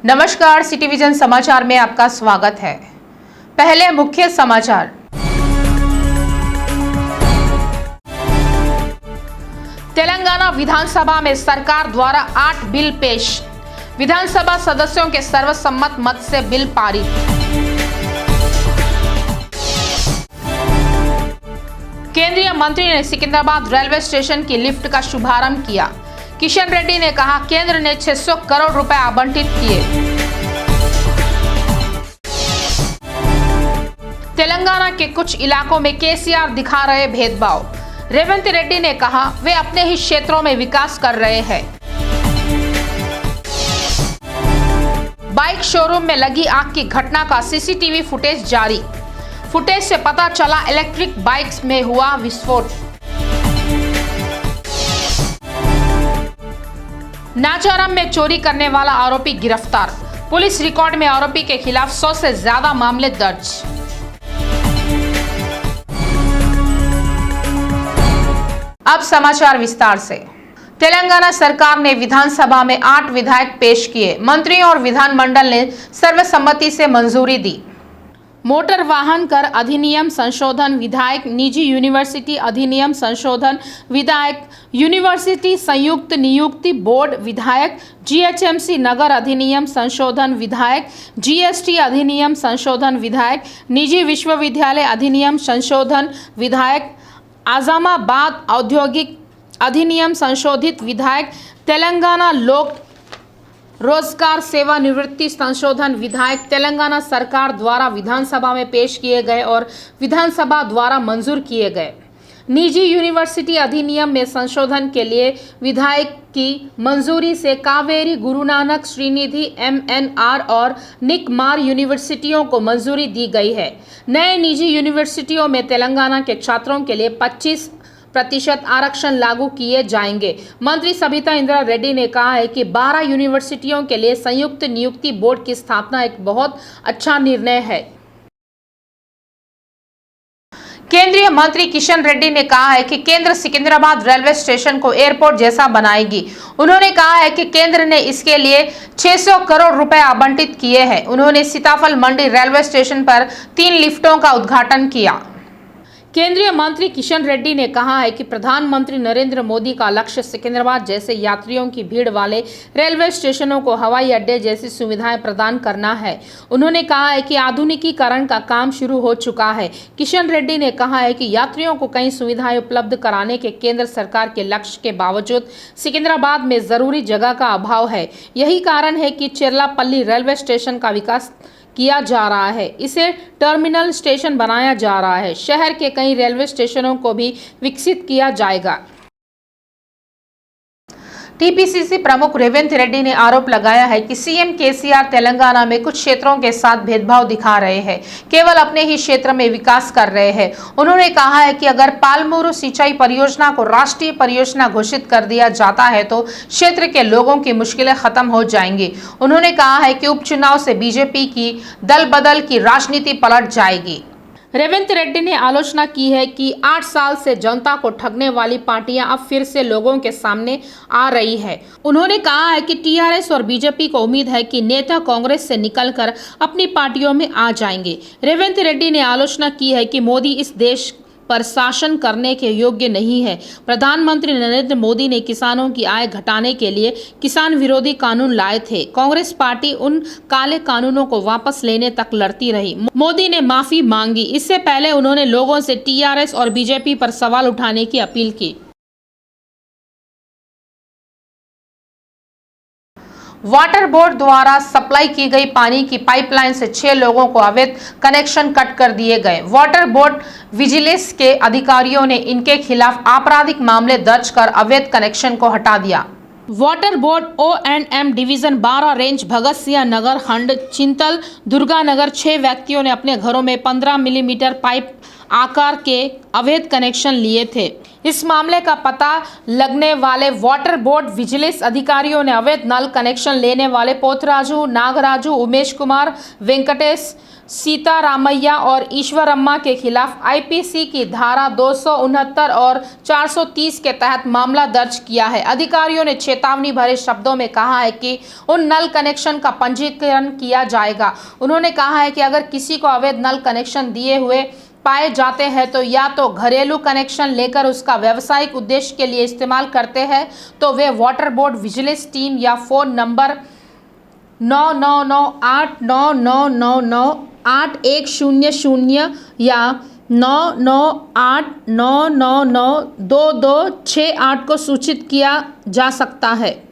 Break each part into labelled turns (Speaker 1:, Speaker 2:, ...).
Speaker 1: नमस्कार, city vision समाचार में आपका स्वागत है। पहले मुख्य समाचार। तेलंगाना विधानसभा में सरकार द्वारा 8 बिल पेश। विधानसभा सदस्यों के सर्वसम्मत मत से बिल पारित। केंद्रीय मंत्री ने सिकंदराबाद रेलवे स्टेशन की लिफ्ट का शुभारंभ किया। किशन रेड्डी ने कहा, केंद्र ने 600 करोड़ रुपए आवंटित किए। तेलंगाना के कुछ इलाकों में केसीआर दिखा रहे भेदभाव। रेवंत रेड्डी ने कहा, वे अपने ही क्षेत्रों में विकास कर रहे हैं। बाइक शोरूम में लगी आग की घटना का सीसीटीवी फुटेज जारी। फुटेज से पता चला इलेक्ट्रिक बाइक्स में हुआ विस्फोट। नाचाराम में चोरी करने वाला आरोपी गिरफ्तार। पुलिस रिकॉर्ड में आरोपी के खिलाफ 100 से ज्यादा मामले दर्ज। अब समाचार विस्तार से। तेलंगाना सरकार ने विधानसभा में 8 विधायक पेश किए। मंत्रियों और विधानमंडल ने सर्वसम्मति से मंजूरी दी। मोटर वाहन कर अधिनियम संशोधन विधायक, निजी यूनिवर्सिटी अधिनियम संशोधन विधायक, यूनिवर्सिटी संयुक्त नियुक्ति बोर्ड विधायक, जीएचएमसी नगर अधिनियम संशोधन विधायक, जीएसटी अधिनियम संशोधन विधायक, निजी विश्वविद्यालय अधिनियम संशोधन विधायक, आजमाबाद औद्योगिक अधिनियम संशोधित विधायक, तेलंगाना लोक रोजगार सेवानिवृत्ति संशोधन विधायक तेलंगाना सरकार द्वारा विधानसभा में पेश किए गए और विधानसभा द्वारा मंजूर किए गए। निजी यूनिवर्सिटी अधिनियम में संशोधन के लिए विधायक की मंजूरी से कावेरी, गुरु नानक, श्रीनिधि, एमएनआर और निकमार यूनिवर्सिटियों को मंजूरी दी गई है। नए निजी यूनिवर्सिटियों में तेलंगाना के छात्रों के लिए 25% आरक्षण लागू किए जाएंगे। मंत्री सबिता इंद्रा रेड्डी ने कहा है कि 12 यूनिवर्सिटियों के लिए संयुक्त नियुक्ति बोर्ड की स्थापना एक बहुत अच्छा निर्णय है। केंद्रीय मंत्री किशन रेड्डी ने कहा है कि केंद्र सिकंदराबाद रेलवे स्टेशन को एयरपोर्ट जैसा बनाएगी। उन्होंने कहा है कि केंद्र ने इसके लिए 600 करोड़ रुपए आवंटित किए हैं। उन्होंने सीताफल मंडी रेलवे स्टेशन पर 3 लिफ्टों का उद्घाटन किया। केंद्रीय मंत्री किशन रेड्डी ने कहा है कि प्रधानमंत्री नरेंद्र मोदी का लक्ष्य सिकंदराबाद जैसे यात्रियों की भीड़ वाले रेलवे स्टेशनों को हवाई अड्डे जैसी सुविधाएं प्रदान करना है। उन्होंने कहा है कि आधुनिकीकरण का काम शुरू हो चुका है। किशन रेड्डी ने कहा है कि यात्रियों को कई सुविधाएं उपलब्ध कराने के केंद्र सरकार के लक्ष्य के बावजूद सिकंदराबाद में जरूरी जगह का अभाव है। यही कारण है कि चिरलापल्ली रेलवे स्टेशन का विकास किया जा रहा है। इसे टर्मिनल स्टेशन बनाया जा रहा है। शहर के कई रेलवे स्टेशनों को भी विकसित किया जाएगा। टीपीसीसी प्रमुख रेवंत रेड्डी ने आरोप लगाया है कि सीएम केसीआर तेलंगाना में कुछ क्षेत्रों के साथ भेदभाव दिखा रहे हैं, केवल अपने ही क्षेत्र में विकास कर रहे हैं। उन्होंने कहा है कि अगर पालमूरू सिंचाई परियोजना को राष्ट्रीय परियोजना घोषित कर दिया जाता है तो क्षेत्र के लोगों की मुश्किलें खत्म हो जाएंगी। उन्होंने कहा है कि उपचुनाव से बीजेपी की दल बदल की राजनीति पलट जाएगी। रेवंत रेड्डी ने आलोचना की है कि 8 साल से जनता को ठगने वाली पार्टियां अब फिर से लोगों के सामने आ रही है। उन्होंने कहा है कि टीआरएस और बीजेपी को उम्मीद है कि नेता कांग्रेस से निकलकर अपनी पार्टियों में आ जाएंगे। रेवंत रेड्डी ने आलोचना की है कि मोदी इस देश पर शासन करने के योग्य नहीं है। प्रधानमंत्री नरेंद्र मोदी ने किसानों की आय घटाने के लिए किसान विरोधी कानून लाए थे। कांग्रेस पार्टी उन काले कानूनों को वापस लेने तक लड़ती रही। मोदी ने माफी मांगी। इससे पहले उन्होंने लोगों से टीआरएस और बीजेपी पर सवाल उठाने की अपील की। वाटर बोर्ड द्वारा सप्लाई की गई पानी की पाइपलाइन से 6 लोगों को अवैध कनेक्शन कट कर दिए गए। वाटर बोर्ड विजिलेंस के अधिकारियों ने इनके खिलाफ आपराधिक मामले दर्ज कर अवैध कनेक्शन को हटा दिया। Water board O&M division 12 range Bhagat Singh Nagar खंड चिंतल दुर्गा नगर 6 व्यक्तियों ने अपने घरों में 15 मिलीमीटर पाइप आकार के अवैध कनेक्शन लिए थे। इस मामले का पता लगने वाले वाटर बोर्ड विजिलेंस अधिकारियों ने अवैध नल कनेक्शन लेने वाले पोतराजू, नागराजू, उमेश कुमार, वेंकटेश, सीतारामैया और ईश्वरम्मा के खिलाफ आईपीसी की धारा 269 और 430 के तहत मामला दर्ज किया है। अधिकारियों ने चेतावनी भरे शब्दों में कहा है कि उन नल कनेक्शन का पंजीकरण किया जाएगा। उन्होंने कहा है कि अगर किसी को अवैध नल कनेक्शन दिए हुए पाए जाते हैं तो या तो घरेलू कनेक्शन लेकर उसका व्यावसायिक उद्देश्य के लिए इस्तेमाल करते हैं तो वे वाटर बोर्ड विजिलेंस टीम या फोन नंबर 999899998100 या 9989992268 को सूचित किया जा सकता है।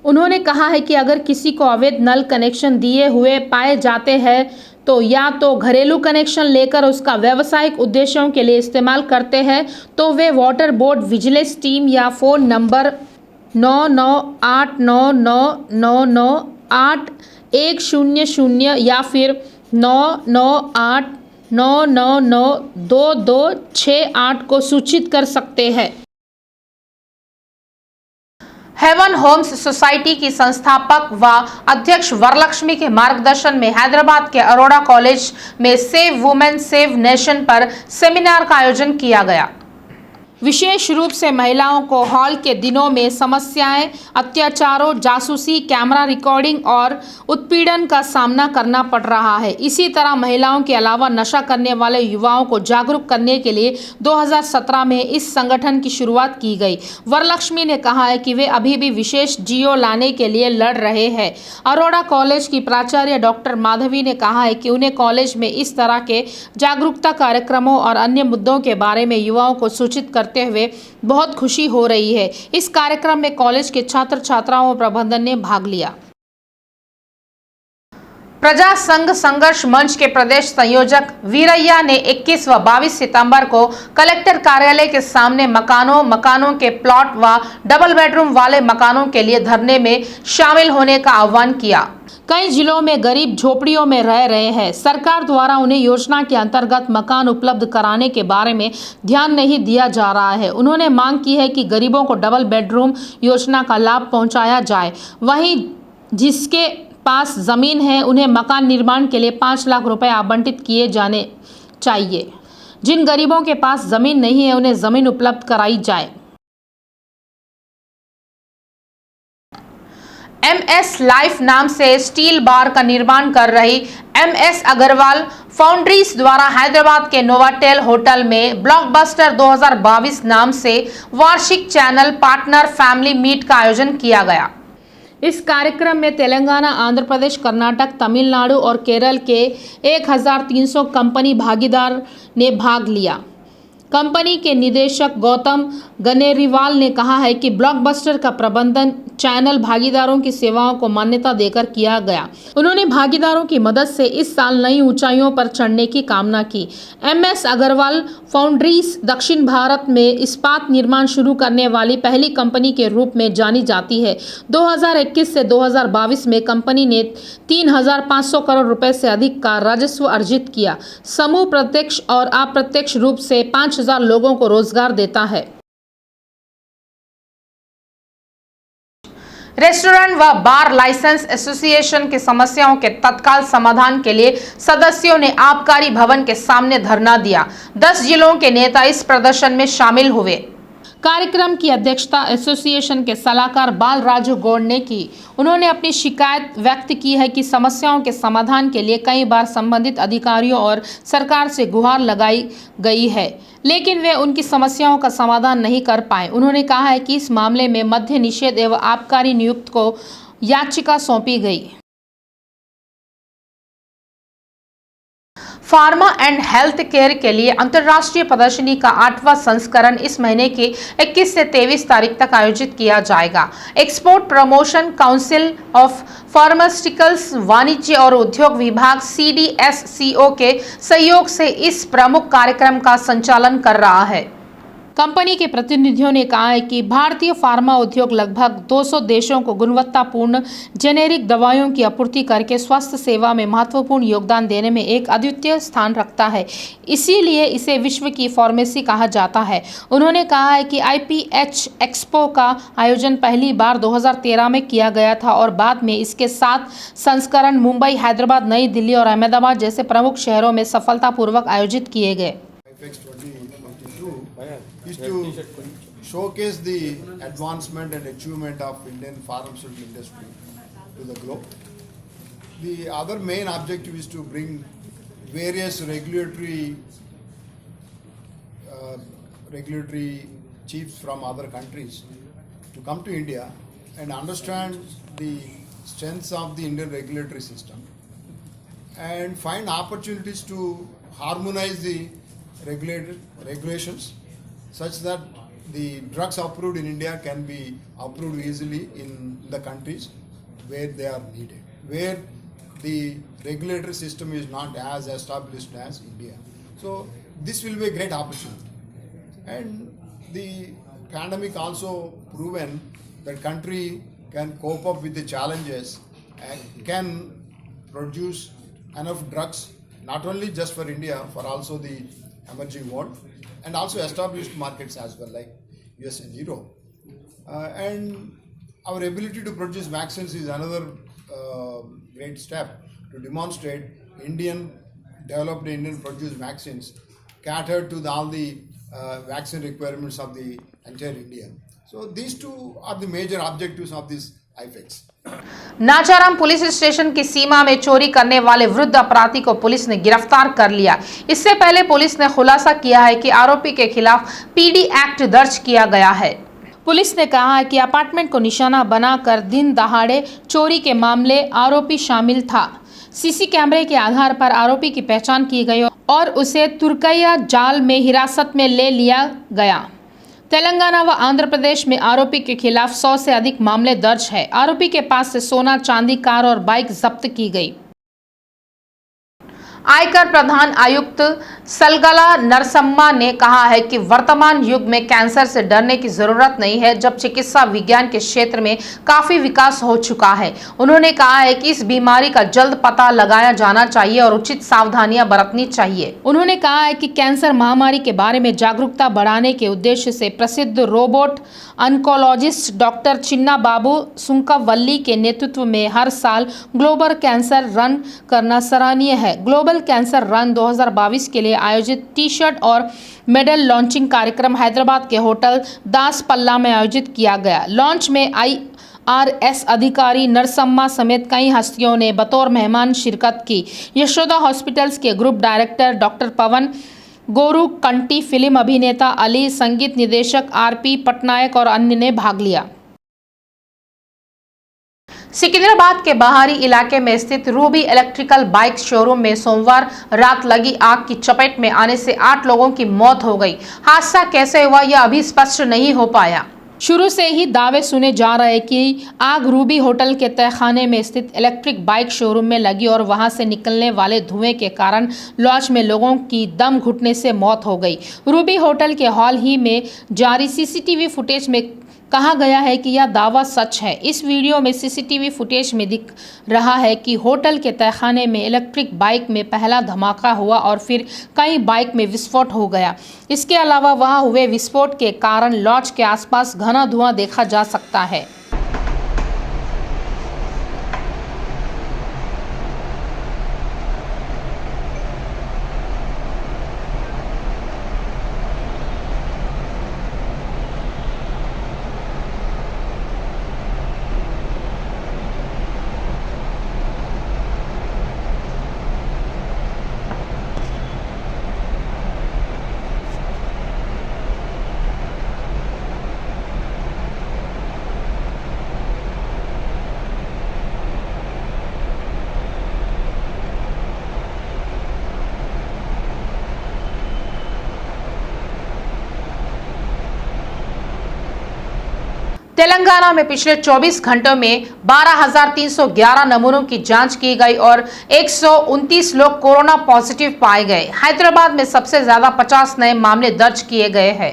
Speaker 1: उन्होंने कहा है कि अगर किसी को अवैध नल कनेक्शन दिए हुए पाए जाते हैं तो या तो घरेलू कनेक्शन लेकर उसका व्यावसायिक उद्देश्यों के लिए इस्तेमाल करते हैं तो वे वाटर बोर्ड विजिलेंस टीम या फोन नंबर 998999988100 या फिर 9989992268 को सूचित कर सकते हैं। हेवन होम्स सोसाइटी की संस्थापक व अध्यक्ष वरलक्ष्मी के मार्गदर्शन में हैदराबाद के अरोड़ा कॉलेज में सेव वुमेन सेव नेशन पर सेमिनार का आयोजन किया गया। विशेष रूप से महिलाओं को हॉल के दिनों में समस्याएं, अत्याचारों, जासूसी, कैमरा रिकॉर्डिंग और उत्पीड़न का सामना करना पड़ रहा है। इसी तरह महिलाओं के अलावा नशा करने वाले युवाओं को जागरूक करने के लिए 2017 में इस संगठन की शुरुआत की गई। वरलक्ष्मी ने कहा है कि वे अभी भी विशेष जियो लाने के लिए लड़ रहे हैं। अरोड़ा कॉलेज की प्राचार्य डॉक्टर माधवी ने कहा है कि उन्हें कॉलेज में इस तरह के जागरूकता कार्यक्रमों और अन्य मुद्दों के बारे में युवाओं को सूचित करते हुए बहुत खुशी हो रही है। इस कार्यक्रम में कॉलेज के छात्र छात्राओं और प्रबंधन ने भाग लिया। प्रजा संघ संघर्ष मंच के प्रदेश संयोजक वीरैया ने 21 व 22 सितंबर को कलेक्टर कार्यालय के सामने मकानों के प्लॉट व डबल बेडरूम वाले मकानों के लिए धरने में शामिल होने का आह्वान किया। कई जिलों में गरीब झोपड़ियों में रह रहे हैं। सरकार द्वारा उन्हें योजना के अंतर्गत मकान उपलब्ध कराने के बारे में ध्यान नहीं दिया जा रहा है। उन्होंने मांग की है कि गरीबों को डबल बेडरूम योजना का लाभ पहुंचाया जाए। वहीं जिसके पास जमीन है उन्हें मकान निर्माण के लिए 5 लाख रुपए आवंटित किए जाने चाहिए। जिन गरीबों के पास जमीन नहीं है उन्हें जमीन उपलब्ध कराई जाए। MS लाइफ नाम से स्टील बार का निर्माण कर रही MS अग्रवाल फाउंड्रीज द्वारा हैदराबाद के नोवाटेल होटल में ब्लॉकबस्टर 2022 नाम से वार्षिक चैनल पार्टनर फैमिली मीट का आयोजन किया गया। इस कार्यक्रम में तेलंगाना, आंध्र प्रदेश, कर्नाटक, तमिलनाडु और केरल के 1300 कंपनी भागीदार ने भाग लिया। कंपनी के निदेशक गौतम गनेरीवाल ने कहा है कि ब्लॉकबस्टर का प्रबंधन चैनल भागीदारों की सेवाओं को मान्यता देकर किया गया। उन्होंने भागीदारों की मदद से इस साल नई ऊंचाइयों पर चढ़ने की कामना की। MS अग्रवाल फाउंड्रीज दक्षिण भारत में इस्पात निर्माण शुरू करने वाली पहली कंपनी के रूप में जानी जाती है। 2021 से 2022 में कंपनी ने 3,500 करोड़ रुपए से अधिक का राजस्व अर्जित किया। समूह प्रत्यक्ष और अप्रत्यक्ष रूप से 5,000 लोगों को रोजगार देता है। रेस्टोरेंट व बार लाइसेंस एसोसिएशन की समस्याओं के तत्काल समाधान के लिए सदस्यों ने आबकारी भवन के सामने धरना दिया। 10 जिलों के नेता इस प्रदर्शन में शामिल हुए। कार्यक्रम की अध्यक्षता एसोसिएशन के सलाहकार बाल राजू गौड़ ने की। उन्होंने अपनी शिकायत व्यक्त की है कि समस्याओं के समाधान के लिए कई बार संबंधित अधिकारियों और सरकार से गुहार लगाई गई है, लेकिन वे उनकी समस्याओं का समाधान नहीं कर पाए। उन्होंने कहा है कि इस मामले में मद्य निषेध एवं आबकारी नियुक्त को याचिका सौंपी गई। फार्मा एंड हेल्थ केयर के लिए अंतर्राष्ट्रीय प्रदर्शनी का 8वां संस्करण इस महीने की 21 से 23 तारीख तक आयोजित किया जाएगा। Export promotion council of pharmaceuticals वाणिज्य और उद्योग विभाग CDSCO के सहयोग से इस प्रमुख कार्यक्रम का संचालन कर रहा है। कंपनी के प्रतिनिधियों ने कहा है कि भारतीय फार्मा उद्योग लगभग 200 देशों को गुणवत्तापूर्ण जेनेरिक दवाइयों की आपूर्ति करके स्वास्थ्य सेवा में महत्वपूर्ण योगदान देने में एक अद्वितीय स्थान रखता है, इसीलिए इसे विश्व की फार्मेसी कहा जाता है। उन्होंने कहा है कि IPH एक्सपो का आयोजन पहली बार 2013 में किया गया था और बाद में इसके 7 संस्करण मुंबई, हैदराबाद, नई दिल्ली और अहमदाबाद जैसे प्रमुख शहरों में सफलतापूर्वक आयोजित किए गए।
Speaker 2: Is to showcase the advancement and achievement of Indian pharmaceutical industry to the globe. The other main objective is to bring various regulatory chiefs from other countries to come to India and understand the strengths of the Indian regulatory system and find opportunities to harmonize the regulations such that the drugs approved in India can be approved easily in the countries where they are needed, where the regulatory system is not as established as India. So this will be a great opportunity. And the pandemic also proven that country can cope up with the challenges and can produce enough drugs, not only just for India, for also the emerging world, and also established markets as well, like US and Europe. And our ability to produce vaccines is another great step to demonstrate Indian developed, Indian produced vaccines catered to all the vaccine requirements of the entire India. So these two are the major objectives of this IFEX.
Speaker 1: Nacharam police station की सीमा में चोरी करने वाले वृद्ध अपराधी को police ने गिरफ्तार कर लिया। इससे पहले पुलिस ने खुलासा किया है कि आरोपी के खिलाफ PD एक्ट दर्ज किया गया है। पुलिस ने कहा है कि अपार्टमेंट को निशाना बनाकर दिन दहाड़े चोरी के मामले आरोपी शामिल था। सीसी कैमरे के आधार पर आरोपी की पहचान की गई और उसे तुर्कैया जाल में हिरासत में ले लिया गया। तेलंगाना व आंध्र प्रदेश में आरोपी के खिलाफ 100 से अधिक मामले दर्ज है। आरोपी के पास से सोना, चांदी, कार और बाइक जब्त की गई। आयकर प्रधान आयुक्त सलगला नरसम्मा ने कहा है कि वर्तमान युग में कैंसर से डरने की जरूरत नहीं है, जब चिकित्सा विज्ञान के क्षेत्र में काफी विकास हो चुका है। उन्होंने कहा है कि इस बीमारी का जल्द पता लगाया जाना चाहिए और उचित सावधानियां बरतनी चाहिए। उन्होंने कहा है कि कैंसर महामारी के बारे में जागरूकता बढ़ाने के उद्देश्य से प्रसिद्ध रोबोट ऑन्कोलॉजिस्ट डॉक्टर चिन्ना बाबू सुंकवल्ली के नेतृत्व में हर साल ग्लोबल कैंसर रन करना सराहनीय है। ग्लोबल कैंसर रन 2022 के लिए आयोजित टी-शर्ट और मेडल लॉन्चिंग कार्यक्रम हैदराबाद के होटल दास पल्ला में आयोजित किया गया। लॉन्च में IRS अधिकारी नरसम्मा समेत कई हस्तियों ने बतौर मेहमान शिरकत की। यशोदा हॉस्पिटल्स के ग्रुप डायरेक्टर डॉक्टर पवन गोरू कंटी, फिल्म अभिनेता अली, संगीत निदेशक RP पटनायक और अन्य ने भाग लिया। सिकंदराबाद के बाहरी इलाके में स्थित रूबी इलेक्ट्रिकल बाइक शोरूम में सोमवार रात लगी आग की चपेट में आने से 8 लोगों की मौत हो गई। हादसा कैसे हुआ यह अभी स्पष्ट नहीं हो पाया। शुरू से ही दावे सुने जा रहे कि आग रूबी होटल के तहखाने में स्थित इलेक्ट्रिक बाइक शोरूम में लगी और वहां से निकलने वाले धुएं के कारण लॉज में लोगों की दम घुटने से मौत हो गई। रूबी होटल के हाल ही में जारी CCTV फुटेज में कहा गया है कि यह दावा सच है। इस वीडियो में CCTV फुटेज में दिख रहा है कि होटल के तहखाने में इलेक्ट्रिक बाइक में पहला धमाका हुआ और फिर कई बाइक में विस्फोट हो गया। इसके अलावा वहां हुए विस्फोट के कारण लॉज के आसपास घना धुआं देखा जा सकता है। तेलंगाना में पिछले 24 घंटों में 12,311 नमूनों की जांच की गई और 129 लोग कोरोना पॉजिटिव पाए गए। हैदराबाद में सबसे ज्यादा 50 नए मामले दर्ज किए गए हैं।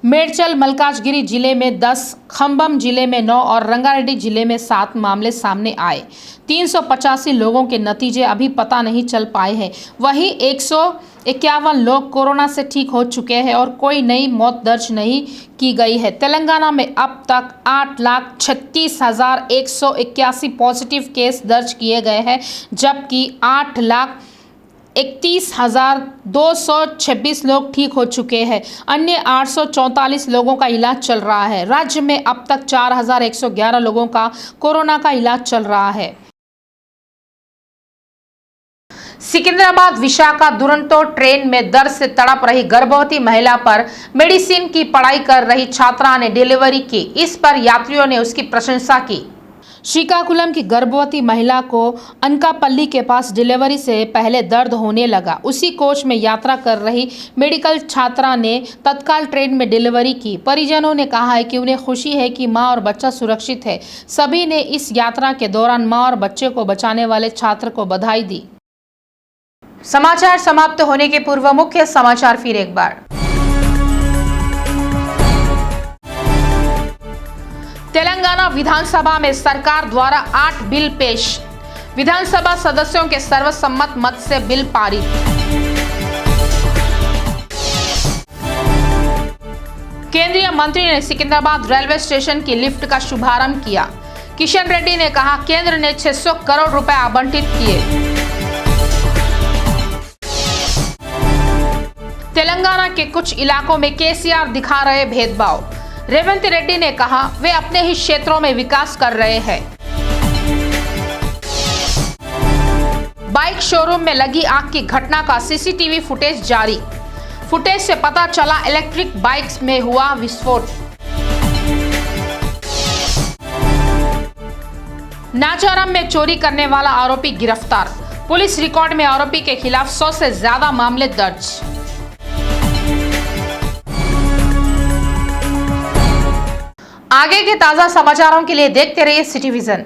Speaker 1: मेडचल मलकाजगिरी जिले में 10, खम्बम जिले में 9 और रंगारेड्डी जिले में 7 मामले सामने आए। 385 लोगों के नतीजे अभी पता नहीं चल पाए हैं। वहीं 151 लोग कोरोना से ठीक हो चुके हैं और कोई नई मौत दर्ज नहीं की गई है। तेलंगाना में अब तक 8,36,181 पॉजिटिव केस दर्ज किए गए हैं, जबकि 8,31,226 लोग ठीक हो चुके हैं। अन्य 844 लोगों का इलाज चल रहा है। राज्य में अब तक 4,111 लोगों का कोरोना का इलाज चल रहा है। सिकंदराबाद विशाखा दुरंतो ट्रेन में दर्द से तड़प रही गर्भवती महिला पर मेडिसिन की पढ़ाई कर रही छात्रा ने डिलीवरी की। इस पर यात्रियों ने उसकी प्रशंसा की। श्रीकाकुलम की गर्भवती महिला को अनकापल्ली के पास डिलीवरी से पहले दर्द होने लगा। उसी कोच में यात्रा कर रही मेडिकल छात्रा ने तत्काल ट्रेन में डिलीवरी की। परिजनों ने कहा है कि उन्हें खुशी है कि मां और बच्चा सुरक्षित है। सभी ने इस यात्रा के दौरान मां और बच्चे को बचाने वाले छात्र को बधाई दी। समाचार समाप्त होने के पूर्व मुख्य समाचार फिर एक बार। तेलंगाना विधानसभा में सरकार द्वारा 8 बिल पेश। विधानसभा सदस्यों के सर्वसम्मत मत से बिल पारित। केंद्रीय मंत्री ने सिकंदराबाद रेलवे स्टेशन की लिफ्ट का शुभारंभ किया। किशन रेड्डी ने कहा, केंद्र ने 600 करोड़ रुपए आवंटित किए। तेलंगाना के कुछ इलाकों में केसीआर दिखा रहे भेदभाव। रेवंत रेड्डी ने कहा, वे अपने ही क्षेत्रों में विकास कर रहे हैं। बाइक शोरूम में लगी आग की घटना का सीसीटीवी फुटेज जारी। फुटेज से पता चला इलेक्ट्रिक बाइक्स में हुआ विस्फोट। नाचाराम में चोरी करने वाला आरोपी गिरफ्तार। पुलिस रिकॉर्ड में आरोपी के खिलाफ 100 से ज्यादा मामले दर्ज। आगे के ताजा समाचारों के लिए देखते रहिए सिटी विजन।